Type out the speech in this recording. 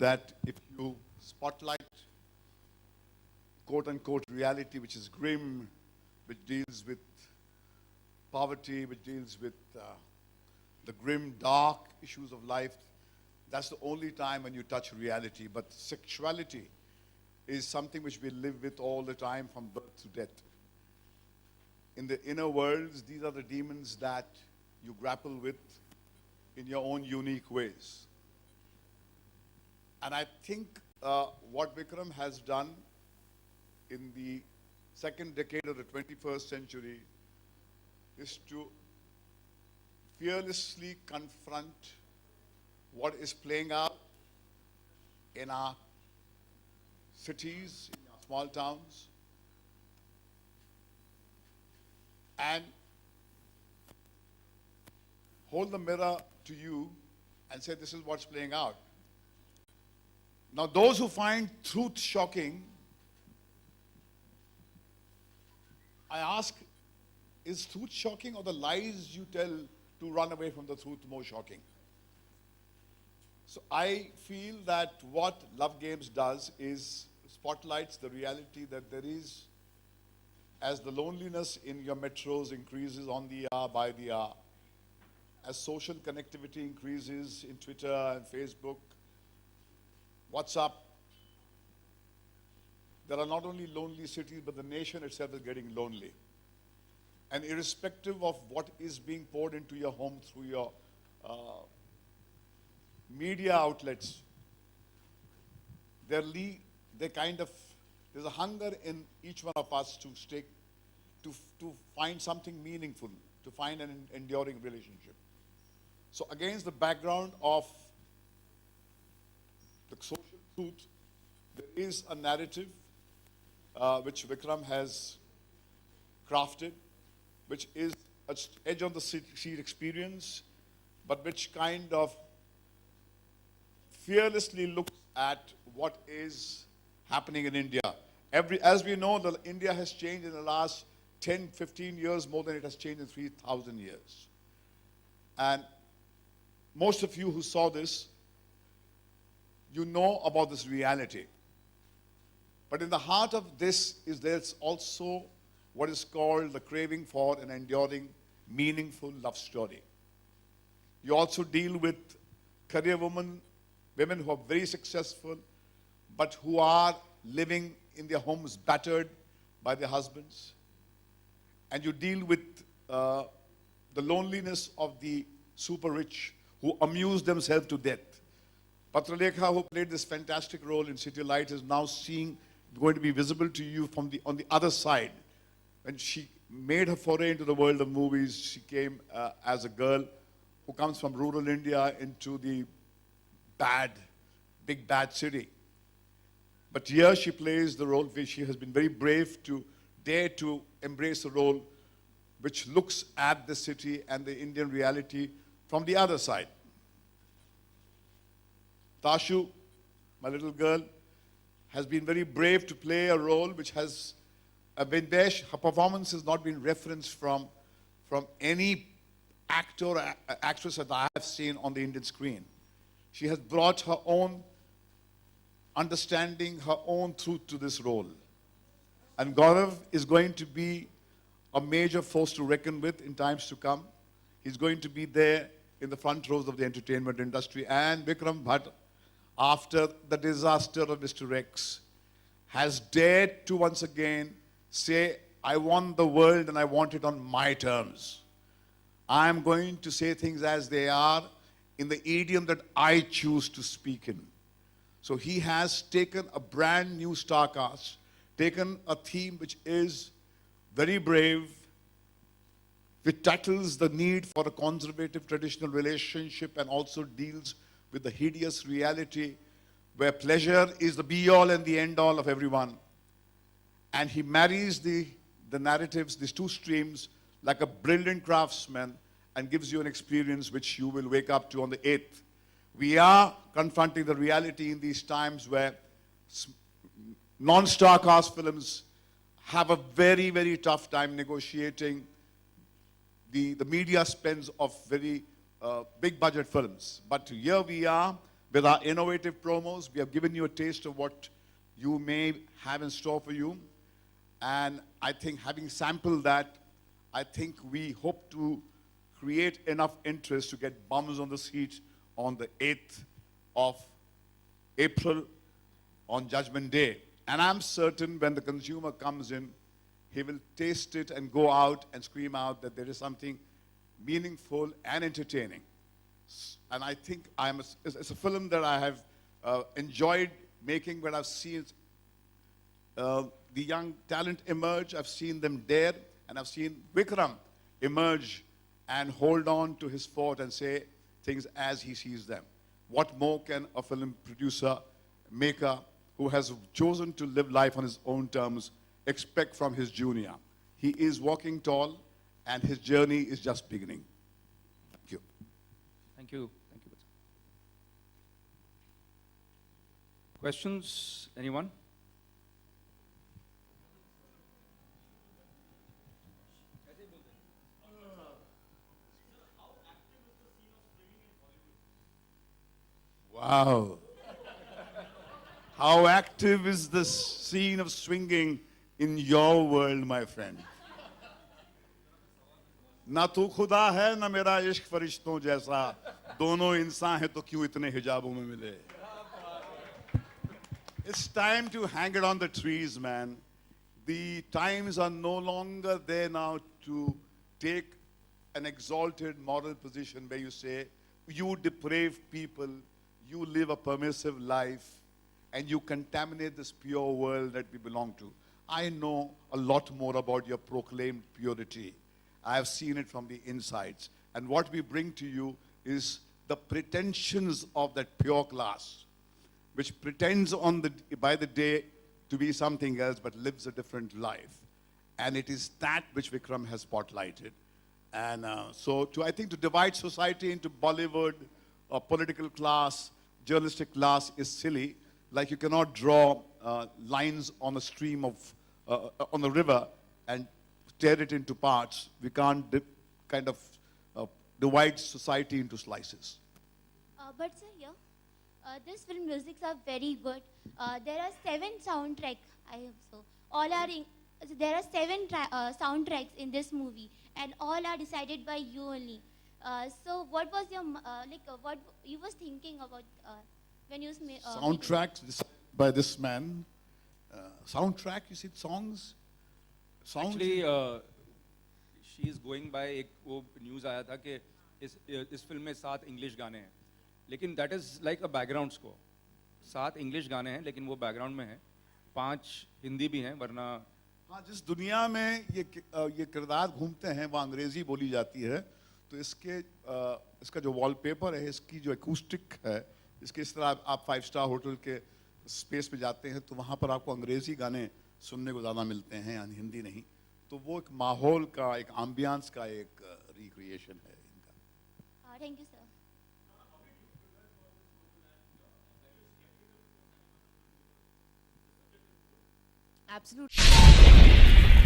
that if you spotlight quote-unquote reality, which is grim, which deals with poverty, which deals with the grim, dark issues of life, that's the only time when you touch reality. But sexuality is something which we live with all the time from birth to death. In the inner worlds, these are the demons that you grapple with in your own unique ways. And I think what Vikram has done in the second decade of the 21st century is to fearlessly confront what is playing out in our cities, in our small towns, and hold the mirror to you and say, this is what's playing out. Now, those who find truth shocking, I ask, is truth shocking or the lies you tell to run away from the truth more shocking? So I feel that what Love Games does is spotlights the reality that there is, as the loneliness in your metros increases on the hour by the hour, as social connectivity increases in Twitter and Facebook, WhatsApp, there are not only lonely cities, but the nation itself is getting lonely. And irrespective of what is being poured into your home through your media outlets, there's a hunger in each one of us to find something meaningful, to find an enduring relationship. So against the background of the social truth, there is a narrative which Vikram has crafted, which is an edge on the seat experience, but which kind of fearlessly looks at what is happening in India. As we know, India has changed in the last 10, 15 years more than it has changed in 3,000 years. And most of you who saw this, you know about this reality. But in the heart of this is there's also what is called the craving for an enduring, meaningful love story. You also deal with career women who are very successful, but who are living in their homes battered by their husbands. And you deal with the loneliness of the super rich who amuse themselves to death. Patralekha, who played this fantastic role in City Light, is now going to be visible to you on the other side. When she made her foray into the world of movies, she came as a girl who comes from rural India into the big bad city. But here she plays the role where she has been very brave to dare to embrace a role which looks at the city and the Indian reality from the other side. Tashu, my little girl, has been very brave to play a role which has been there. Her performance has not been referenced from any actor or actress that I have seen on the Indian screen. She has brought her own understanding, her own truth to this role. And Gaurav is going to be a major force to reckon with in times to come. He's going to be there in the front rows of the entertainment industry. And Vikram Bhatt, after the disaster of Mr. X, has dared to once again say, I want the world and I want it on my terms. I'm going to say things as they are in the idiom that I choose to speak in. So he has taken a brand new star cast, taken a theme which is very brave, which tackles the need for a conservative traditional relationship and also deals with the hideous reality where pleasure is the be-all and the end-all of everyone. And he marries the narratives, these two streams, like a brilliant craftsman and gives you an experience which you will wake up to on the 8th. We are confronting the reality in these times where non-star cast films have a very, very tough time negotiating the media spends of very big budget films. But here we are With our innovative promos, we have given you a taste of what you may have in store for you. And I think having sampled that, I think we hope to create enough interest to get bums on the seat on the 8th of April on Judgment Day. And I'm certain when the consumer comes in, he will taste it and go out and scream out that there is something meaningful and entertaining. And I think it's a film that I have enjoyed making, where I've seen the young talent emerge, I've seen them dare, and I've seen Vikram emerge and hold on to his fort and say things as he sees them. What more can a film producer, maker, who has chosen to live life on his own terms, expect from his junior? He is walking tall, and his journey is just beginning. Thank you. Thank you. Thank you. Questions? Anyone? Wow. How active is the scene of swinging in your world, my friend? ना तू खुदा है ना मेरा इश्क फरिश्तों जैसा, दोनों इंसान हैं तो क्यों इतने हिजाबों में मिले? It's time to hang it on the trees, man. The times are no longer there now to take an exalted moral position where you say, you depraved people, you live a permissive life, and you contaminate this pure world that we belong to. I know a lot more about your proclaimed purity. I have seen it from the insides. And what we bring to you is the pretensions of that pure class, which pretends by the day to be something else but lives a different life. And it is that which Vikram has spotlighted. And I think to divide society into Bollywood, political class, journalistic class is silly. Like you cannot draw lines on a stream of, on the river and tear it into parts. We can't divide society into slices. But sir, here, this film musics are very good. There are 7 soundtracks, I hope so. There are 7 soundtracks in this movie, and all are decided by you only. So what was your, what you was thinking about when you Soundtracks decided by this man. Soundtrack, you said songs? Songs? Actually, she is going by एक वो news आया था कि इस film में 7 English गाने हैं, लेकिन that is like a background score. 7 English गाने हैं, लेकिन वो background में है. 5 हिंदी भी हैं, वरना हाँ, जिस दुनिया में ये किरदार घूमते हैं वहाँ अंग्रेजी बोली जाती है, तो इसका जो वॉलपेपर है, इसकी जो एकूस्टिक है, इसके इस तरह आप 5 स्टार होटल के स्पेस पे जाते हैं तो वहाँ पर आपको अंग्रेजी गाने सुनने को ज़्यादा मिलते हैं, यानी हिंदी नहीं. तो वो एक माहौल का, एक एम्बियंस का एक रिक्रिएशन है इनका. Thank you, sir. Absolutely.